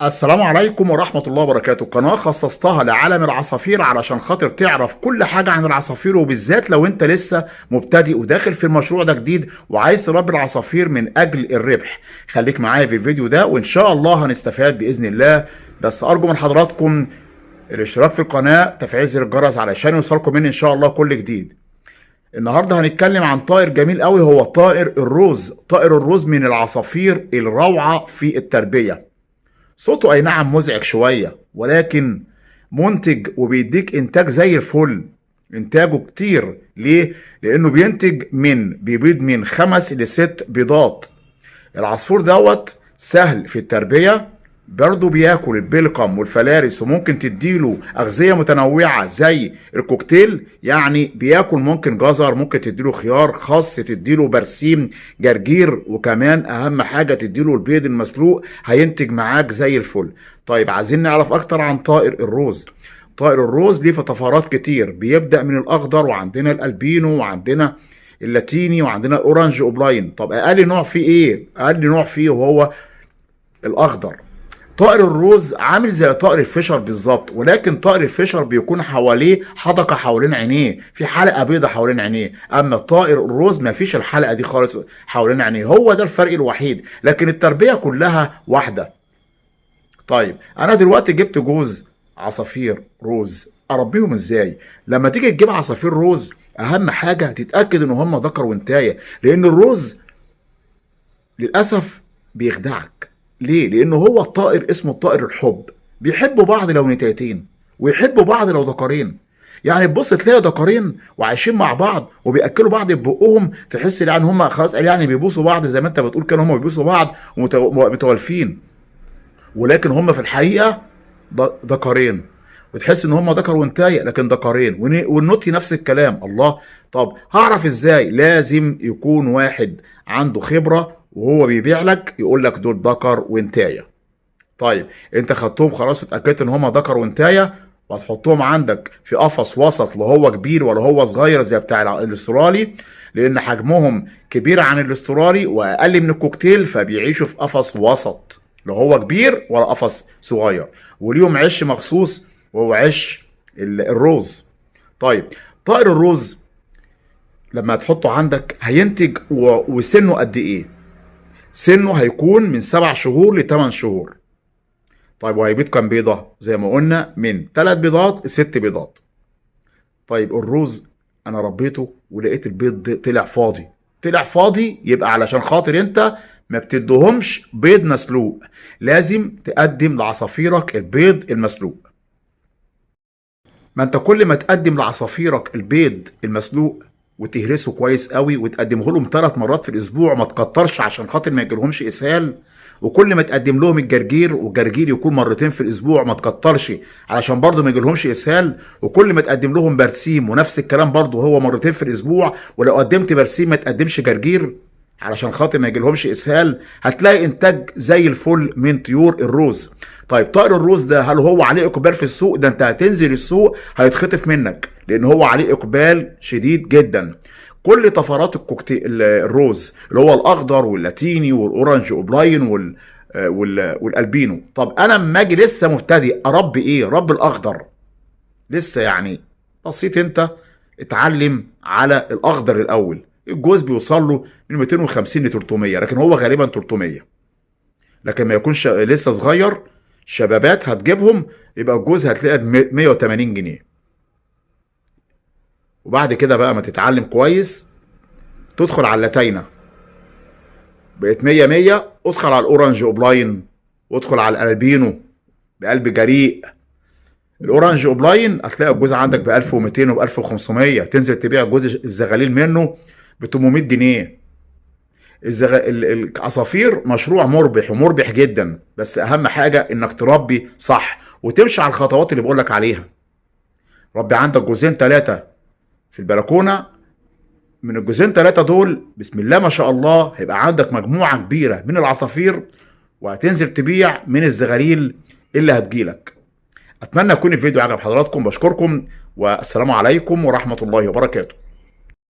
السلام عليكم ورحمة الله وبركاته. قناة خصصتها لعالم العصافير علشان خاطر تعرف كل حاجة عن العصافير، وبالذات لو انت لسه مبتدئ وداخل في المشروع ده جديد وعايز تربي العصافير من اجل الربح. خليك معايا في الفيديو ده وان شاء الله هنستفاد باذن الله. بس ارجو من حضراتكم الاشتراك في القناة، تفعيل زر الجرس علشان يوصلكم مني ان شاء الله كل جديد. النهارده هنتكلم عن طائر جميل قوي، هو طائر الروز. طائر الروز من العصافير الروعة في التربية. صوته اي نعم مزعج شوية، ولكن منتج وبيديك انتاج زي الفل. انتاجه كتير. ليه؟ لانه بيبيض من 5 ل6 بيضات. العصفور دوت سهل في التربية، برضه بياكل البلقم والفلارس، وممكن تديله أغذية متنوعة زي الكوكتيل. يعني بياكل ممكن جزر، ممكن تديله خيار، خس، تديله برسيم، جرجير، وكمان أهم حاجة تديله البيض المسلوق، هينتج معاك زي الفل. طيب عايزين نعرف أكتر عن طائر الروز. طائر الروز ليه فطفرات كتير، بيبدأ من الأخضر، وعندنا الألبينو، وعندنا اللاتيني، وعندنا الأورانج أوبلاين. طب أقل نوع فيه إيه؟ أقل نوع فيه وهو الأخضر. طائر الروز عامل زي طائر الفيشر بالظبط، ولكن طائر الفيشر بيكون حواليه حدقه حوالين عينيه، في حلقه بيضه حوالين عينيه. اما طائر الروز ما فيش الحلقه دي خالص حوالين عينيه، هو ده الفرق الوحيد، لكن التربيه كلها واحده. طيب انا دلوقتي جبت جوز عصافير روز، اربيهم ازاي؟ لما تيجي تجيب عصافير روز اهم حاجه تتاكد ان هم ذكر وانتايه، لان الروز للاسف بيخدعك. ليه؟ لانه هو الطائر اسمه طائر الحب، بيحبوا بعض لو نتايتين، ويحبوا بعض لو ذكرين. يعني تبص تلاقي ذكرين وعايشين مع بعض وبياكلوا بعض ببقهم، تحس يعني هم خلاص يعني بيبوسوا بعض زي ما انت بتقول، كانوا هم بيبوسوا بعض ومتوالفين، ولكن هم في الحقيقه ذكرين. وتحس ان هم ذكر وانتايه لكن ذكرين. والنوتي نفس الكلام. الله، طب هعرف ازاي؟ لازم يكون واحد عنده خبره وهو بيبيع لك يقول لك دول ذكر وانتايه. طيب انت خدتهم خلاص واتاكدت ان هم ذكر وانتايه، وهتحطهم عندك في قفص وسط، لا هو كبير ولا هو صغير زي بتاع الاسترالي، لان حجمهم كبير عن الاسترالي واقل من الكوكتيل، فبيعيشوا في قفص وسط، لا هو كبير ولا قفص صغير. وليهم عش مخصوص وهو عش الروز. طيب طائر الروز لما تحطه عندك هينتج وسنه قد ايه؟ سنه هيكون من 7 شهور ل 8 شهور. طيب وهيبيض كام بيضة؟ زي ما قلنا من 3 بيضات ل 6 بيضات. طيب الروز انا ربيته ولقيت البيض طلع فاضي. طلع فاضي يبقى علشان خاطر انت ما بتدهمش بيض مسلوق. لازم تقدم لعصافيرك البيض المسلوق. ما انت كل ما تقدم لعصافيرك البيض المسلوق وتهرسه كويس قوي وتقدمه لهم 3 مرات في الاسبوع، ما تكترش عشان خاطر ما يجيلهمش اسهال. وكل ما تقدم لهم الجرجير، والجرجير يكون مرتين في الاسبوع، ما تكترش علشان برضه ما يجيلهمش اسهال. وكل ما تقدم لهم برسيم ونفس الكلام برضه هو مرتين في الاسبوع. ولو قدمت برسيم ما تقدمش جرجير علشان خاطر ما يجيلهمش اسهال. هتلاقي انتاج زي الفل من طيور الروز. طيب طائر الروز ده هل هو عليه اقبال في السوق؟ ده انت هتنزل السوق هيتخطف منك، لان هو عليه اقبال شديد جدا. كل طفرات الكوكتيل الروز اللي هو الاخضر واللاتيني والاورنج اوبلاين والالبينو. طب انا لما اجي لسه مبتدئ اربي ايه؟ رب الاخضر لسه يعني بسيط. انت اتعلم على الاخضر الاول. الجوز بيوصل له من 250 ل 300، لكن هو غالبا 300. لكن ما يكونش لسه صغير، شبابات هتجيبهم، يبقى الجوز هتلاقيه ب 180 جنيه. وبعد كده بقى ما تتعلم كويس تدخل على اللاتينة بقت 100. ادخل على الاورنج اوبلاين، وادخل على الالبينو بقلب جريء. الاورنج اوبلاين هتلاقي الجوز عندك ب 1200 وب 1500. تنزل تبيع جوز الزغاليل منه ب 800 جنيه. العصافير مشروع مربح ومربح جدا، بس اهم حاجة انك تربي صح وتمشي على الخطوات اللي بقولك عليها. ربي عندك جوزين 3 في البلكونة، من الجوزين 3 دول بسم الله ما شاء الله هيبقى عندك مجموعة كبيرة من العصافير، وهتنزل تبيع من الزغاليل اللي هتجيلك. اتمنى يكون الفيديو عجب حضراتكم. بشكركم والسلام عليكم ورحمة الله وبركاته.